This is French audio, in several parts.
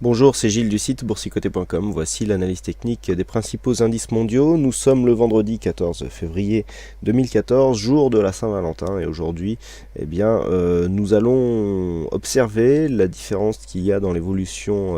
Bonjour, c'est Gilles du site boursicoté.com. Voici l'analyse technique des principaux indices mondiaux. Nous sommes le vendredi 14 février 2014, jour de la Saint-Valentin. Et aujourd'hui, nous allons observer la différence qu'il y a dans l'évolution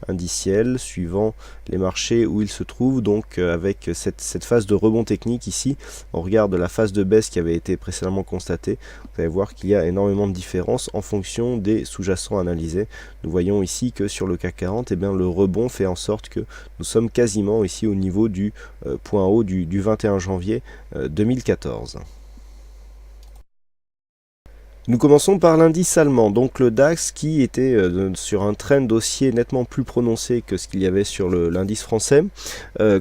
indicielle suivant les marchés où ils se trouvent. Donc avec cette phase de rebond technique ici, on regarde la phase de baisse qui avait été précédemment constatée. Vous allez voir qu'il y a énormément de différences en fonction des sous-jacents analysés. Nous voyons ici que sur le CAC 40, le rebond fait en sorte que nous sommes quasiment ici au niveau du point haut du 21 janvier 2014. Nous commençons par l'indice allemand, donc le DAX qui était sur un trend haussier nettement plus prononcé que ce qu'il y avait sur l'indice français.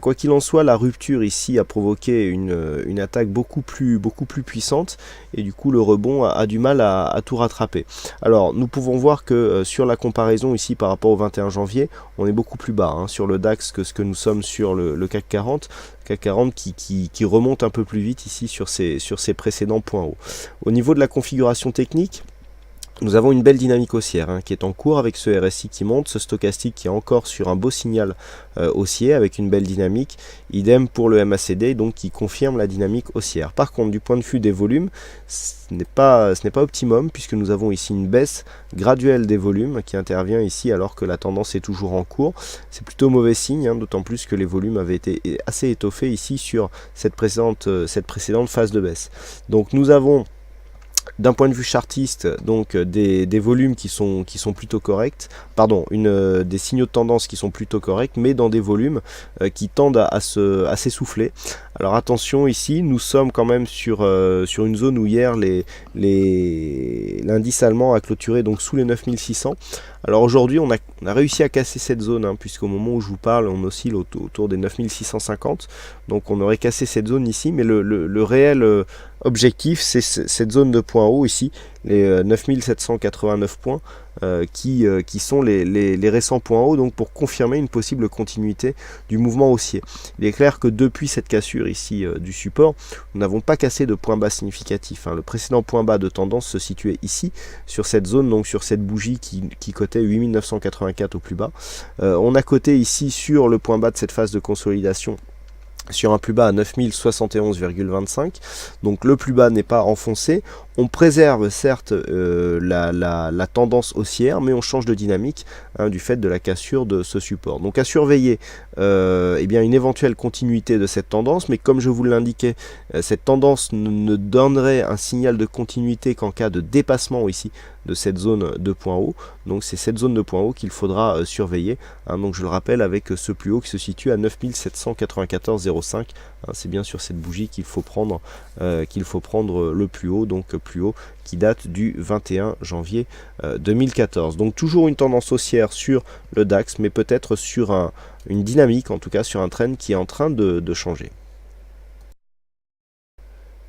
Quoi qu'il en soit, la rupture ici a provoqué une attaque beaucoup plus puissante et du coup le rebond a du mal à tout rattraper. Alors nous pouvons voir que sur la comparaison ici par rapport au 21 janvier, on est beaucoup plus bas sur le DAX que ce que nous sommes sur le CAC 40. CAC 40 qui remonte un peu plus vite ici sur ses précédents points hauts. Au niveau de la configuration technique, nous avons une belle dynamique haussière qui est en cours avec ce RSI qui monte, ce stochastique qui est encore sur un beau signal haussier avec une belle dynamique, idem pour le MACD donc qui confirme la dynamique haussière. Par contre du point de vue des volumes, ce n'est pas optimum puisque nous avons ici une baisse graduelle des volumes qui intervient ici alors que la tendance est toujours en cours. C'est plutôt mauvais signe, d'autant plus que les volumes avaient été assez étoffés ici sur cette précédente phase de baisse. Donc nous avons d'un point de vue chartiste, donc des volumes qui sont plutôt corrects, des signaux de tendance qui sont plutôt corrects, mais dans des volumes qui tendent à s'essouffler. Alors attention ici, nous sommes quand même sur une zone où hier l'indice allemand a clôturé donc sous les 9600. Alors aujourd'hui on a réussi à casser cette zone, puisqu'au moment où je vous parle on oscille autour des 9650, donc on aurait cassé cette zone ici, mais le réel objectif c'est cette zone de points hauts ici, les 9789 points qui sont les récents points hauts, donc pour confirmer une possible continuité du mouvement haussier. Il est clair que depuis cette cassure ici du support, nous n'avons pas cassé de point bas significatif. Le précédent point bas de tendance se situait ici, sur cette zone, donc sur cette bougie qui cotait 8984 au plus bas. On a coté ici sur le point bas de cette phase de consolidation, sur un plus bas à 9071,25, donc le plus bas n'est pas enfoncé. On préserve certes la tendance haussière, mais on change de dynamique du fait de la cassure de ce support. Donc à surveiller une éventuelle continuité de cette tendance, mais comme je vous l'indiquais, cette tendance ne donnerait un signal de continuité qu'en cas de dépassement ici de cette zone de point haut. Donc c'est cette zone de point haut qu'il faudra surveiller. Donc je le rappelle avec ce plus haut qui se situe à 9794,05. C'est bien sur cette bougie qu'il faut prendre le plus haut, donc plus haut qui date du 21 janvier 2014. Donc toujours une tendance haussière sur le DAX, mais peut-être sur une dynamique, en tout cas sur un trend qui est en train de changer.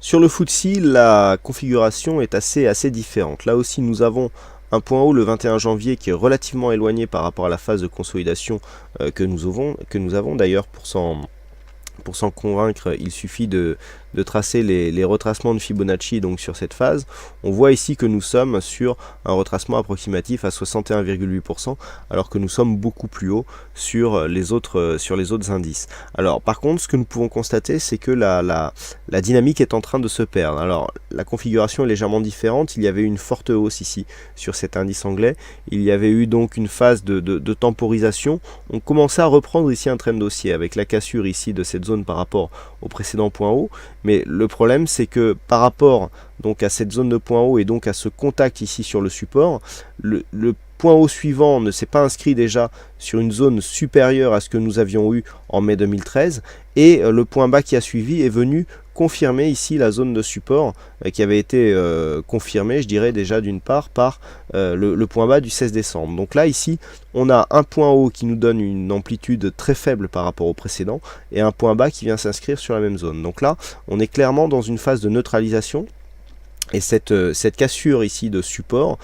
Sur le FTSE, la configuration est assez différente. Là aussi, nous avons un point haut le 21 janvier qui est relativement éloigné par rapport à la phase de consolidation que nous avons. D'ailleurs, pour s'en convaincre, il suffit de tracer les retracements de Fibonacci donc sur cette phase. On voit ici que nous sommes sur un retracement approximatif à 61,8%, alors que nous sommes beaucoup plus haut sur les autres indices. Alors par contre, ce que nous pouvons constater, c'est que la dynamique est en train de se perdre. Alors la configuration est légèrement différente. Il y avait une forte hausse ici sur cet indice anglais. Il y avait eu donc une phase de temporisation. On commençait à reprendre ici un trend haussier avec la cassure ici de cette zone par rapport au précédent point haut. Mais le problème c'est que par rapport donc à cette zone de point haut et donc à ce contact ici sur le support, le point haut suivant ne s'est pas inscrit déjà sur une zone supérieure à ce que nous avions eu en mai 2013, et le point bas qui a suivi est venu confirmer ici la zone de support qui avait été confirmée, je dirais déjà d'une part par le point bas du 16 décembre. Donc là ici on a un point haut qui nous donne une amplitude très faible par rapport au précédent et un point bas qui vient s'inscrire sur la même zone. Donc là on est clairement dans une phase de neutralisation. Et cette cassure ici de support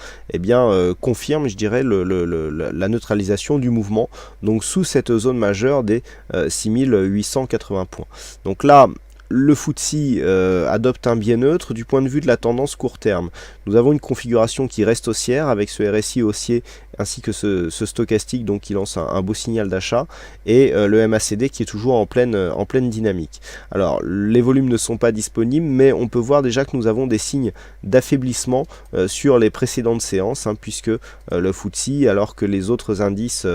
confirme, je dirais, la neutralisation du mouvement, donc sous cette zone majeure des 6880 points. Donc là, le FTSE adopte un biais neutre du point de vue de la tendance court terme. Nous avons une configuration qui reste haussière avec ce RSI haussier ainsi que ce stochastique donc qui lance un beau signal d'achat, et le MACD qui est toujours en pleine dynamique. Alors les volumes ne sont pas disponibles, mais on peut voir déjà que nous avons des signes d'affaiblissement sur les précédentes séances, puisque le FTSE, alors que les autres indices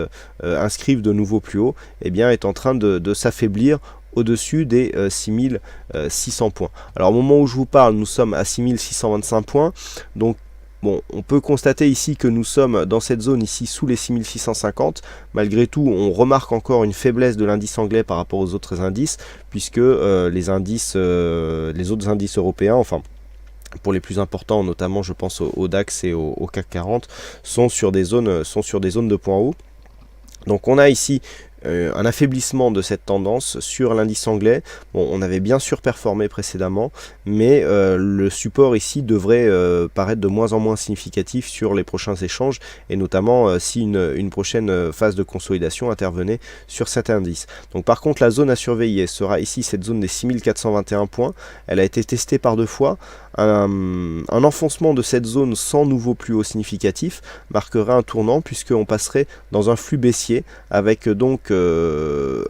inscrivent de nouveau plus haut, eh bien, est en train de s'affaiblir au-dessus des 6600 points. Alors au moment où je vous parle, nous sommes à 6625 points, donc bon, on peut constater ici que nous sommes dans cette zone ici sous les 6650. Malgré tout, on remarque encore une faiblesse de l'indice anglais par rapport aux autres indices, puisque les autres indices européens, enfin pour les plus importants, notamment je pense au DAX et au CAC 40, sont sur des zones de points hauts. Donc on a ici un affaiblissement de cette tendance sur l'indice anglais. Bon, on avait bien surperformé précédemment, mais le support ici devrait paraître de moins en moins significatif sur les prochains échanges, et notamment si une prochaine phase de consolidation intervenait sur cet indice. Donc par contre, la zone à surveiller sera ici cette zone des 6421 points. Elle a été testée par 2 fois. Un enfoncement de cette zone sans nouveau plus haut significatif marquerait un tournant, puisqu'on passerait dans un flux baissier avec donc un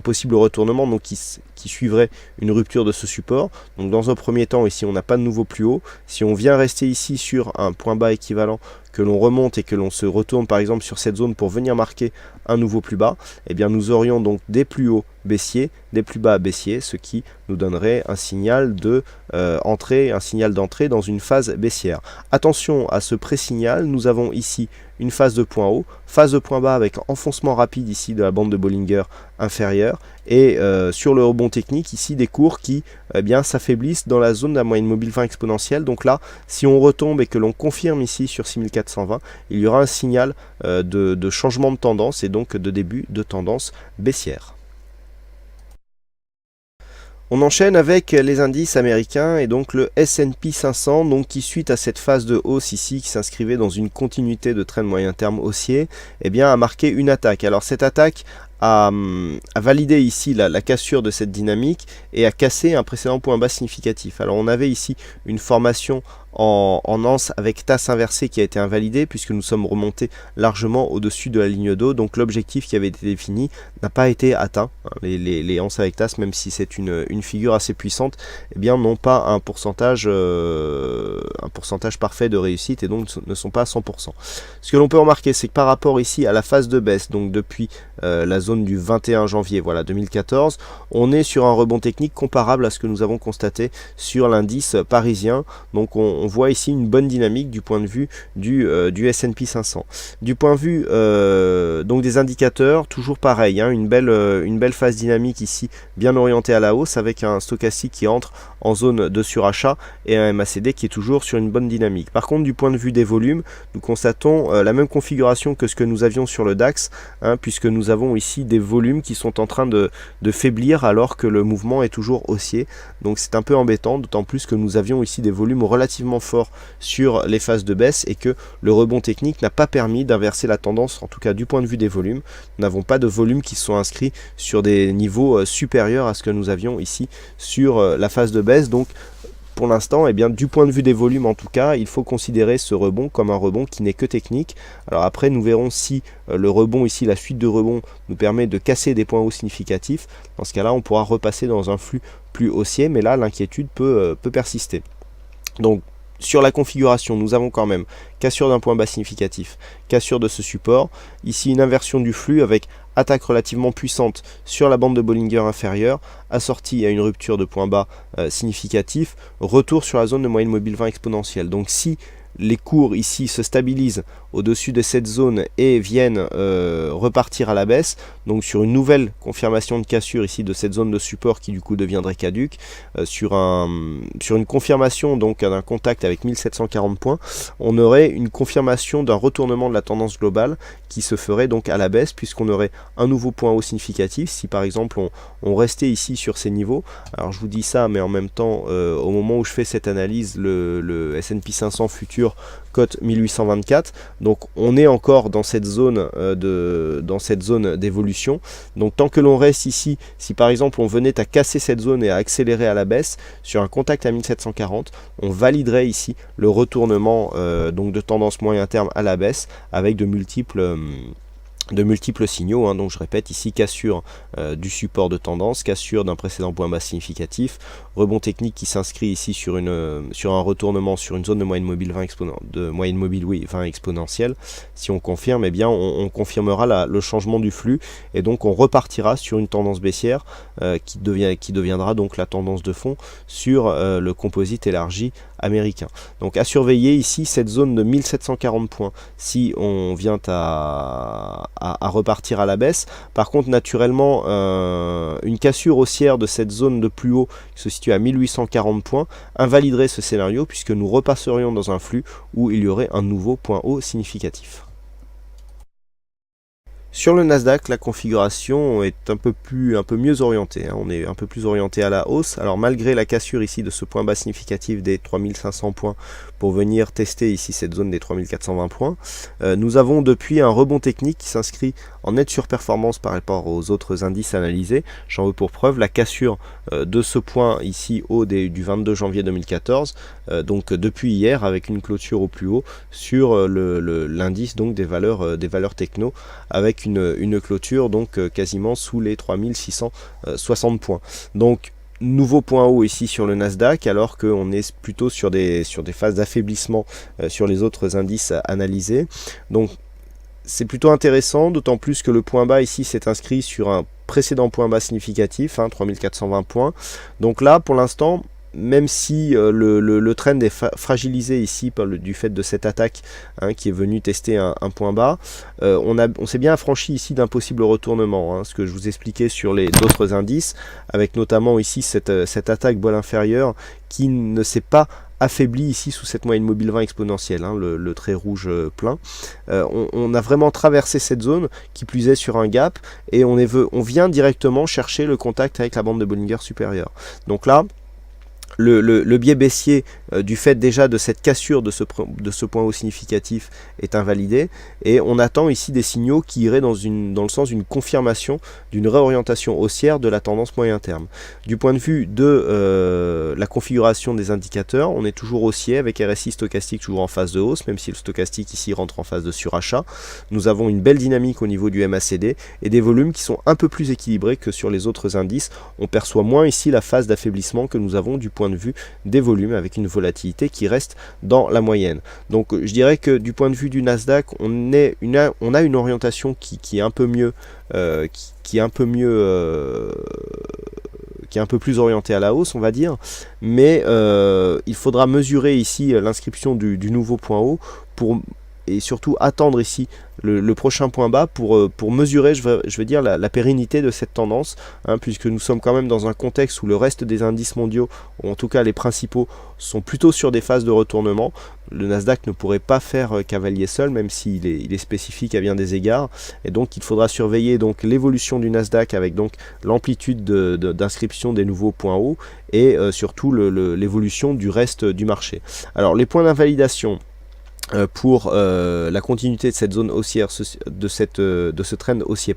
possible retournement donc qui suivrait une rupture de ce support. Donc dans un premier temps ici on n'a pas de nouveau plus haut. Si on vient rester ici sur un point bas équivalent, que l'on remonte et que l'on se retourne par exemple sur cette zone pour venir marquer un nouveau plus bas, eh bien nous aurions donc des plus hauts baissiers, des plus bas baissiers, ce qui nous donnerait un signal d'entrée dans une phase baissière. Attention à ce pré-signal, nous avons ici une phase de point haut, phase de point bas avec enfoncement rapide ici de la bande de Bollinger inférieure, et sur le rebond technique ici des cours qui s'affaiblissent dans la zone de la moyenne mobile 20 exponentielle. Donc là, si on retombe et que l'on confirme ici sur 6420, il y aura un signal de changement de tendance et donc de début de tendance baissière. On enchaîne avec les indices américains et donc le S&P 500, donc qui suite à cette phase de hausse ici qui s'inscrivait dans une continuité de trend moyen terme haussier, a marqué une attaque. Alors cette attaque a validé ici la cassure de cette dynamique et a cassé un précédent point bas significatif. Alors on avait ici une formation en anse avec tasse inversée qui a été invalidée, puisque nous sommes remontés largement au-dessus de la ligne d'eau. Donc l'objectif qui avait été défini n'a pas été atteint. Les anses avec tasse, même si c'est une figure assez puissante, n'ont pas un pourcentage parfait de réussite et donc ne sont pas à 100%. Ce que l'on peut remarquer, c'est que par rapport ici à la phase de baisse, donc depuis la zone du 21 janvier 2014, on est sur un rebond technique comparable à ce que nous avons constaté sur l'indice parisien. Donc on voit ici une bonne dynamique du point de vue du S&P 500. Du point de vue donc des indicateurs, toujours pareil, une belle phase dynamique ici, bien orientée à la hausse, avec un stochastique qui entre en zone de surachat et un MACD qui est toujours sur une bonne dynamique. Par contre, du point de vue des volumes, nous constatons la même configuration que ce que nous avions sur le DAX, puisque nous avons ici des volumes qui sont en train de faiblir alors que le mouvement est toujours haussier. Donc c'est un peu embêtant, d'autant plus que nous avions ici des volumes relativement forts sur les phases de baisse et que le rebond technique n'a pas permis d'inverser la tendance, en tout cas du point de vue des volumes. Nous n'avons pas de volumes qui sont inscrits sur des niveaux supérieurs à ce que nous avions ici sur la phase de baisse. Donc pour l'instant, du point de vue des volumes en tout cas, il faut considérer ce rebond comme un rebond qui n'est que technique. Alors après, nous verrons si le rebond ici, la suite de rebond, nous permet de casser des points hauts significatifs. Dans ce cas-là, on pourra repasser dans un flux plus haussier, mais là, l'inquiétude peut persister. Donc, sur la configuration, nous avons quand même cassure d'un point bas significatif, cassure de ce support. Ici, une inversion du flux avec attaque relativement puissante sur la bande de Bollinger inférieure, assortie à une rupture de point bas significatif, retour sur la zone de moyenne mobile 20 exponentielle. Donc si les cours ici se stabilisent au-dessus de cette zone et viennent repartir à la baisse, donc sur une nouvelle confirmation de cassure ici de cette zone de support qui du coup deviendrait caduque, sur une confirmation donc d'un contact avec 1740 points, on aurait une confirmation d'un retournement de la tendance globale qui se ferait donc à la baisse, puisqu'on aurait un nouveau point haut significatif. Si par exemple on restait ici sur ces niveaux, alors je vous dis ça, mais en même temps au moment où je fais cette analyse, le S&P 500 futur sur cote 1824. Donc on est encore dans cette zone d'évolution. Donc tant que l'on reste ici, si par exemple on venait à casser cette zone et à accélérer à la baisse sur un contact à 1740, on validerait ici le retournement donc de tendance moyen terme à la baisse avec de multiples signaux, hein. Donc je répète ici, cassure du support de tendance, cassure d'un précédent point bas significatif, rebond technique qui s'inscrit ici sur un retournement sur une zone de moyenne mobile 20 exponentielle. Si on confirme, eh bien on confirmera le changement du flux et donc on repartira sur une tendance baissière qui deviendra donc la tendance de fond sur le composite élargi américain. Donc à surveiller ici cette zone de 1740 points si on vient à repartir à la baisse. Par contre naturellement une cassure haussière de cette zone de plus haut qui se situe à 1840 points invaliderait ce scénario puisque nous repasserions dans un flux où il y aurait un nouveau point haut significatif. Sur le Nasdaq, la configuration est un peu mieux orientée, hein. On est un peu plus orienté à la hausse. Alors malgré la cassure ici de ce point bas significatif des 3500 points pour venir tester ici cette zone des 3420 points, nous avons depuis un rebond technique qui s'inscrit en nette surperformance par rapport aux autres indices analysés. J'en veux pour preuve la cassure de ce point ici haut du 22 janvier 2014, donc depuis hier avec une clôture au plus haut sur l'indice donc des valeurs techno avec une clôture donc quasiment sous les 3660 points. Donc nouveau point haut ici sur le Nasdaq alors qu'on est plutôt sur des phases d'affaiblissement sur les autres indices analysés. Donc c'est plutôt intéressant, d'autant plus que le point bas ici s'est inscrit sur un précédent point bas significatif, 3420 points. Donc là pour l'instant, même si le trend est fragilisé ici du fait de cette attaque qui est venue tester un point bas, on s'est bien affranchi ici d'un possible retournement, ce que je vous expliquais sur les d'autres indices, avec notamment ici cette attaque bol inférieur qui ne s'est pas affaibli ici sous cette moyenne mobile 20 exponentielle, le trait rouge plein. On a vraiment traversé cette zone qui plus est sur un gap et on vient directement chercher le contact avec la bande de Bollinger supérieure. Donc là, le biais baissier du fait déjà de cette cassure de ce point haut significatif est invalidé et on attend ici des signaux qui iraient dans le sens d'une confirmation d'une réorientation haussière de la tendance moyen terme. Du point de vue de la configuration des indicateurs, on est toujours haussier avec RSI stochastique toujours en phase de hausse, même si le stochastique ici rentre en phase de surachat. Nous avons une belle dynamique au niveau du MACD et des volumes qui sont un peu plus équilibrés que sur les autres indices. On perçoit moins ici la phase d'affaiblissement que nous avons du point de vue des volumes avec une volatilité qui reste dans la moyenne. Donc je dirais que du point de vue du Nasdaq, on a une orientation qui est un peu mieux, qui est un peu plus orientée à la hausse, on va dire, mais il faudra mesurer ici l'inscription du nouveau point haut et surtout attendre ici le prochain point bas pour mesurer, je veux dire, la pérennité de cette tendance, puisque nous sommes quand même dans un contexte où le reste des indices mondiaux, ou en tout cas les principaux, sont plutôt sur des phases de retournement. Le Nasdaq ne pourrait pas faire cavalier seul, même s'il est spécifique à bien des égards, et donc il faudra surveiller donc l'évolution du Nasdaq avec donc l'amplitude d'inscription des nouveaux points hauts et surtout l'évolution du reste du marché. Alors les points d'invalidation pour la continuité de cette zone haussière, de ce trend haussier,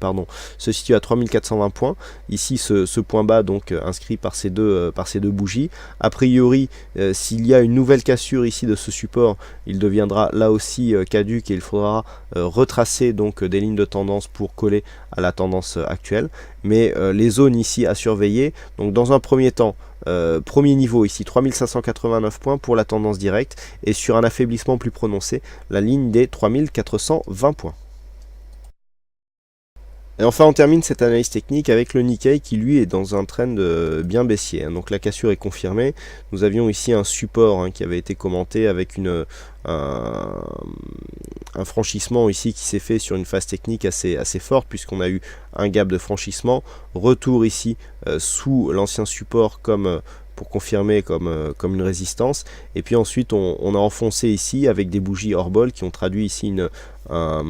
se situe à 3420 points. Ici, ce point bas donc inscrit par ces deux bougies. A priori, s'il y a une nouvelle cassure ici de ce support, il deviendra là aussi caduque et il faudra retracer donc des lignes de tendance pour coller à la tendance actuelle. Mais les zones ici à surveiller, donc dans un premier temps, premier niveau ici 3589 points pour la tendance directe et sur un affaiblissement plus prononcé la ligne des 3420 points. Et enfin on termine cette analyse technique avec le Nikkei qui lui est dans un trend bien baissier, donc la cassure est confirmée. Nous avions ici un support qui avait été commenté avec un franchissement ici qui s'est fait sur une phase technique assez forte puisqu'on a eu un gap de franchissement, retour ici sous l'ancien support pour confirmer comme une résistance, et puis ensuite on a enfoncé ici avec des bougies hors bol qui ont traduit ici un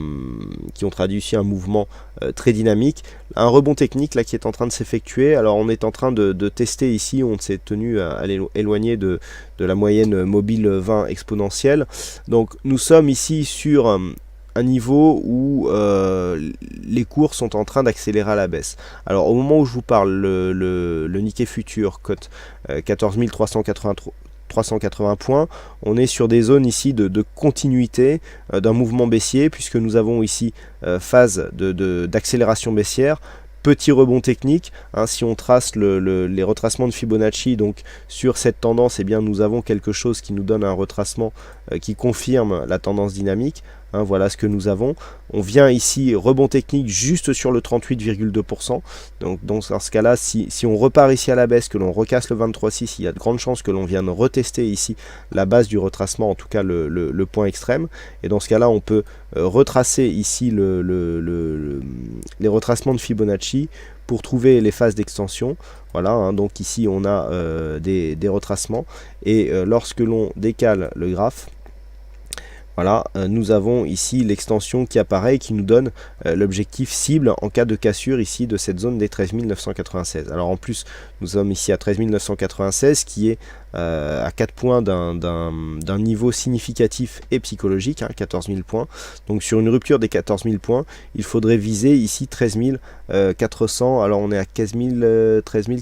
mouvement très dynamique. Un rebond technique là qui est en train de s'effectuer. Alors on est en train de tester ici, on s'est tenu à éloigner de la moyenne mobile 20 exponentielle. Donc nous sommes ici sur un niveau où les cours sont en train d'accélérer à la baisse. Alors au moment où je vous parle, le Nikkei Future cote 14 380 points, on est sur des zones ici de continuité d'un mouvement baissier, puisque nous avons ici phase d'accélération baissière, petit rebond technique, hein, si on trace les retracements de Fibonacci donc sur cette tendance, eh bien nous avons quelque chose qui nous donne un retracement qui confirme la tendance dynamique. Hein, voilà ce que nous avons. On vient ici, rebond technique juste sur le 38,2%. Donc dans ce cas-là, si on repart ici à la baisse, que l'on recasse le 23,6, il y a de grandes chances que l'on vienne retester ici la base du retracement, en tout cas le point extrême. Et dans ce cas-là, on peut retracer ici les retracements de Fibonacci pour trouver les phases d'extension. Voilà, hein, donc ici on a des retracements. Et lorsque l'on décale le graphe, voilà, nous avons ici l'extension qui apparaît et qui nous donne l'objectif cible en cas de cassure ici de cette zone des 13 996. Alors en plus, nous sommes ici à 13 996 qui est à 4 points d'un niveau significatif et psychologique, hein, 14 000 points. Donc sur une rupture des 14 000 points, il faudrait viser ici 13 400. Alors on est à 13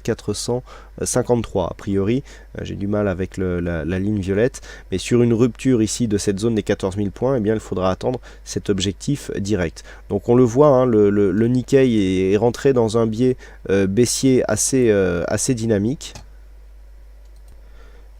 453 a priori. J'ai du mal avec la ligne violette. Mais sur une rupture ici de cette zone des 14 000 points, eh bien, il faudra attendre cet objectif direct. Donc on le voit, hein, le Nikkei est rentré dans un biais baissier assez dynamique.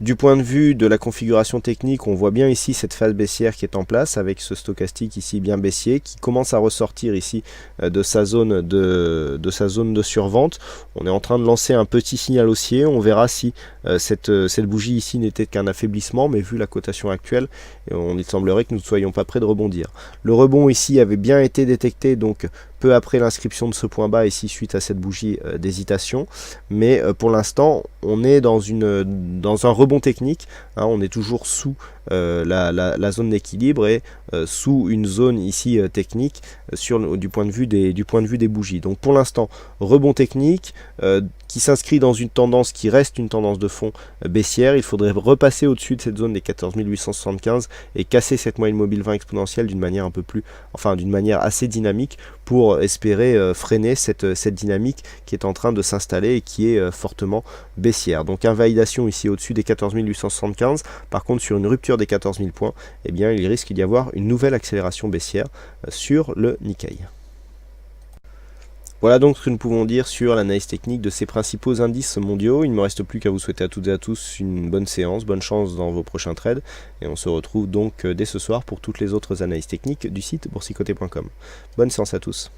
Du point de vue de la configuration technique, on voit bien ici cette phase baissière qui est en place avec ce stochastique ici bien baissier qui commence à ressortir ici de sa zone de survente. On est en train de lancer un petit signal haussier. On verra si cette bougie ici n'était qu'un affaiblissement, mais vu la cotation actuelle, il semblerait que nous ne soyons pas prêts de rebondir. Le rebond ici avait bien été détecté donc peu après l'inscription de ce point bas ici suite à cette bougie d'hésitation, mais pour l'instant on est dans un rebond technique, hein, on est toujours sous la zone d'équilibre et sous une zone ici technique du point de vue des bougies. Donc pour l'instant rebond technique qui s'inscrit dans une tendance qui reste une tendance de fond baissière. Il faudrait repasser au-dessus de cette zone des 14 875 et casser cette moyenne mobile 20 exponentielle d'une manière d'une manière assez dynamique pour espérer freiner cette dynamique qui est en train de s'installer et qui est fortement baissière. Donc invalidation ici au-dessus des 14 875. Par contre sur une rupture des 14 000 points, eh bien, il risque d'y avoir une nouvelle accélération baissière sur le Nikkei. Voilà donc ce que nous pouvons dire sur l'analyse technique de ces principaux indices mondiaux. Il ne me reste plus qu'à vous souhaiter à toutes et à tous une bonne séance, bonne chance dans vos prochains trades. Et on se retrouve donc dès ce soir pour toutes les autres analyses techniques du site boursicoté.com. Bonne séance à tous.